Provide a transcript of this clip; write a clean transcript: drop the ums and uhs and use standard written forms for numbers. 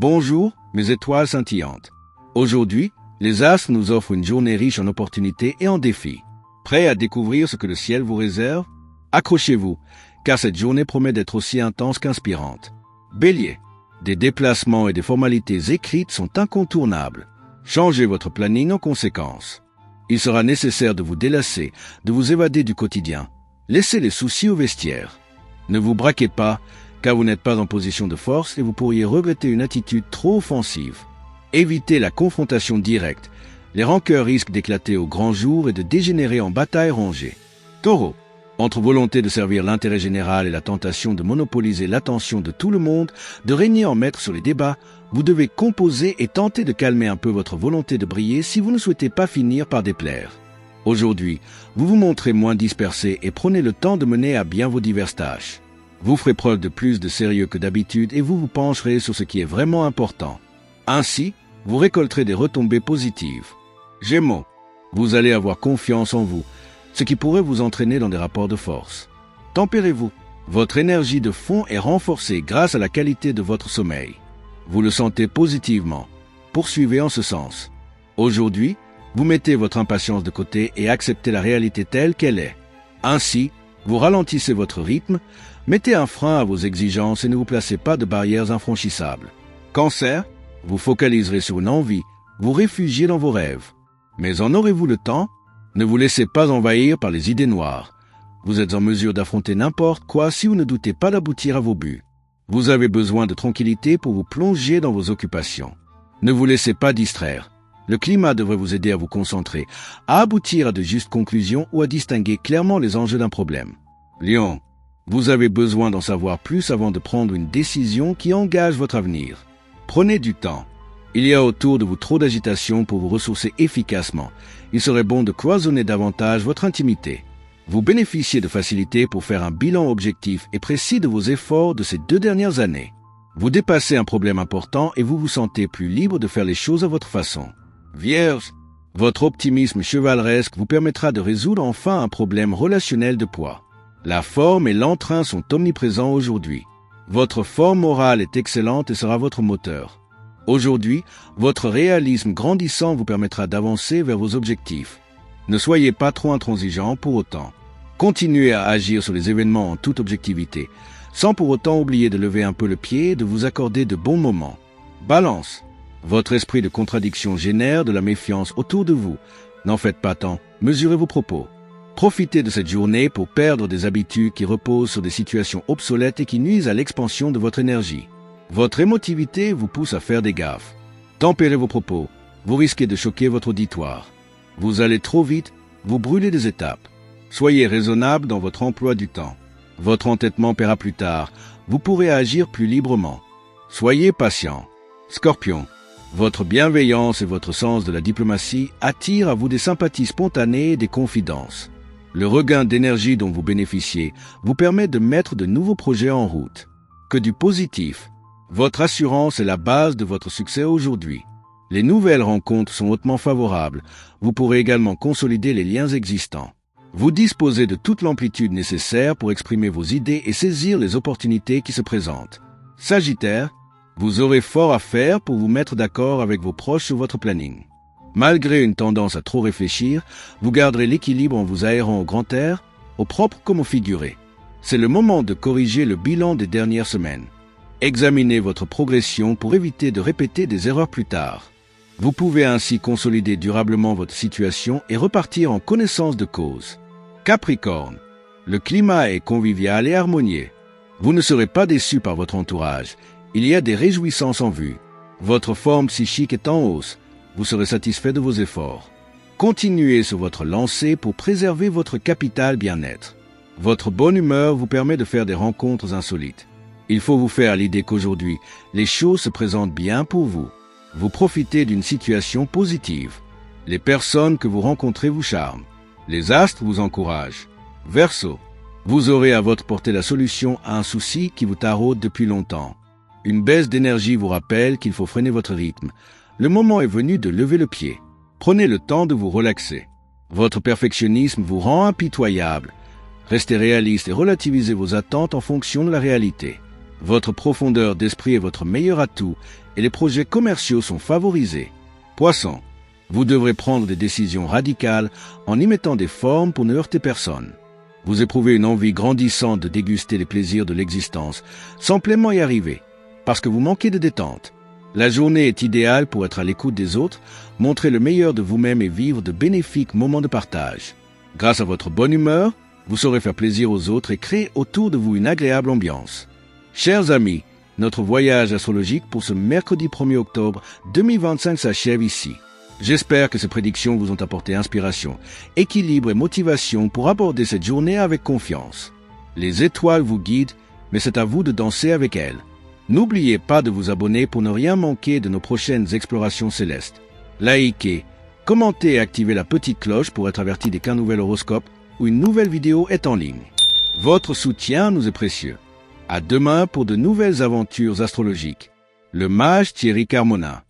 Bonjour, mes étoiles scintillantes. Aujourd'hui, les astres nous offrent une journée riche en opportunités et en défis. Prêts à découvrir ce que le ciel vous réserve? Accrochez-vous, car cette journée promet d'être aussi intense qu'inspirante. Bélier, des déplacements et des formalités écrites sont incontournables. Changez votre planning en conséquence. Il sera nécessaire de vous délasser, de vous évader du quotidien. Laissez les soucis au vestiaire. Ne vous braquez pas, car vous n'êtes pas en position de force et vous pourriez regretter une attitude trop offensive. Évitez la confrontation directe. Les rancœurs risquent d'éclater au grand jour et de dégénérer en bataille rangée. Taureau, entre volonté de servir l'intérêt général et la tentation de monopoliser l'attention de tout le monde, de régner en maître sur les débats, vous devez composer et tenter de calmer un peu votre volonté de briller si vous ne souhaitez pas finir par déplaire. Aujourd'hui, vous vous montrez moins dispersé et prenez le temps de mener à bien vos diverses tâches. Vous ferez preuve de plus de sérieux que d'habitude et vous vous pencherez sur ce qui est vraiment important. Ainsi, vous récolterez des retombées positives. Gémeaux, vous allez avoir confiance en vous, ce qui pourrait vous entraîner dans des rapports de force. Tempérez-vous. Votre énergie de fond est renforcée grâce à la qualité de votre sommeil. Vous le sentez positivement. Poursuivez en ce sens. Aujourd'hui, vous mettez votre impatience de côté et acceptez la réalité telle qu'elle est. Ainsi, vous ralentissez votre rythme, mettez un frein à vos exigences et ne vous placez pas de barrières infranchissables. Cancer, vous focaliserez sur une envie, vous réfugiez dans vos rêves. Mais en aurez-vous le temps? Ne vous laissez pas envahir par les idées noires. Vous êtes en mesure d'affronter n'importe quoi si vous ne doutez pas d'aboutir à vos buts. Vous avez besoin de tranquillité pour vous plonger dans vos occupations. Ne vous laissez pas distraire. Le climat devrait vous aider à vous concentrer, à aboutir à de justes conclusions ou à distinguer clairement les enjeux d'un problème. Lion, vous avez besoin d'en savoir plus avant de prendre une décision qui engage votre avenir. Prenez du temps. Il y a autour de vous trop d'agitation pour vous ressourcer efficacement. Il serait bon de cloisonner davantage votre intimité. Vous bénéficiez de facilité pour faire un bilan objectif et précis de vos efforts de ces 2 dernières années. Vous dépassez un problème important et vous vous sentez plus libre de faire les choses à votre façon. Vierge, votre optimisme chevaleresque vous permettra de résoudre enfin un problème relationnel de poids. La forme et l'entrain sont omniprésents aujourd'hui. Votre forme morale est excellente et sera votre moteur. Aujourd'hui, votre réalisme grandissant vous permettra d'avancer vers vos objectifs. Ne soyez pas trop intransigeant pour autant. Continuez à agir sur les événements en toute objectivité, sans pour autant oublier de lever un peu le pied et de vous accorder de bons moments. Balance, votre esprit de contradiction génère de la méfiance autour de vous. N'en faites pas tant, mesurez vos propos. Profitez de cette journée pour perdre des habitudes qui reposent sur des situations obsolètes et qui nuisent à l'expansion de votre énergie. Votre émotivité vous pousse à faire des gaffes. Tempérez vos propos, vous risquez de choquer votre auditoire. Vous allez trop vite, vous brûlez des étapes. Soyez raisonnable dans votre emploi du temps. Votre entêtement paiera plus tard, vous pourrez agir plus librement. Soyez patient. Scorpion, votre bienveillance et votre sens de la diplomatie attirent à vous des sympathies spontanées et des confidences. Le regain d'énergie dont vous bénéficiez vous permet de mettre de nouveaux projets en route. Que du positif. Votre assurance est la base de votre succès aujourd'hui. Les nouvelles rencontres sont hautement favorables. Vous pourrez également consolider les liens existants. Vous disposez de toute l'amplitude nécessaire pour exprimer vos idées et saisir les opportunités qui se présentent. Sagittaire, vous aurez fort à faire pour vous mettre d'accord avec vos proches sur votre planning. Malgré une tendance à trop réfléchir, vous garderez l'équilibre en vous aérant au grand air, au propre comme au figuré. C'est le moment de corriger le bilan des dernières semaines. Examinez votre progression pour éviter de répéter des erreurs plus tard. Vous pouvez ainsi consolider durablement votre situation et repartir en connaissance de cause. Capricorne, le climat est convivial et harmonieux. Vous ne serez pas déçu par votre entourage. Il y a des réjouissances en vue. Votre forme psychique est en hausse. Vous serez satisfait de vos efforts. Continuez sur votre lancée pour préserver votre capital bien-être. Votre bonne humeur vous permet de faire des rencontres insolites. Il faut vous faire l'idée qu'aujourd'hui, les choses se présentent bien pour vous. Vous profitez d'une situation positive. Les personnes que vous rencontrez vous charment. Les astres vous encouragent. Verseau, vous aurez à votre portée la solution à un souci qui vous taraude depuis longtemps. Une baisse d'énergie vous rappelle qu'il faut freiner votre rythme. Le moment est venu de lever le pied. Prenez le temps de vous relaxer. Votre perfectionnisme vous rend impitoyable. Restez réaliste et relativisez vos attentes en fonction de la réalité. Votre profondeur d'esprit est votre meilleur atout et les projets commerciaux sont favorisés. Poisson, vous devrez prendre des décisions radicales en y mettant des formes pour ne heurter personne. Vous éprouvez une envie grandissante de déguster les plaisirs de l'existence, sans pleinement y arriver, parce que vous manquez de détente. La journée est idéale pour être à l'écoute des autres, montrer le meilleur de vous-même et vivre de bénéfiques moments de partage. Grâce à votre bonne humeur, vous saurez faire plaisir aux autres et créer autour de vous une agréable ambiance. Chers amis, notre voyage astrologique pour ce mercredi 1er octobre 2025 s'achève ici. J'espère que ces prédictions vous ont apporté inspiration, équilibre et motivation pour aborder cette journée avec confiance. Les étoiles vous guident, mais c'est à vous de danser avec elles. N'oubliez pas de vous abonner pour ne rien manquer de nos prochaines explorations célestes. Likez, commentez et activez la petite cloche pour être averti dès qu'un nouvel horoscope ou une nouvelle vidéo est en ligne. Votre soutien nous est précieux. À demain pour de nouvelles aventures astrologiques. Le mage Thierry Carmona.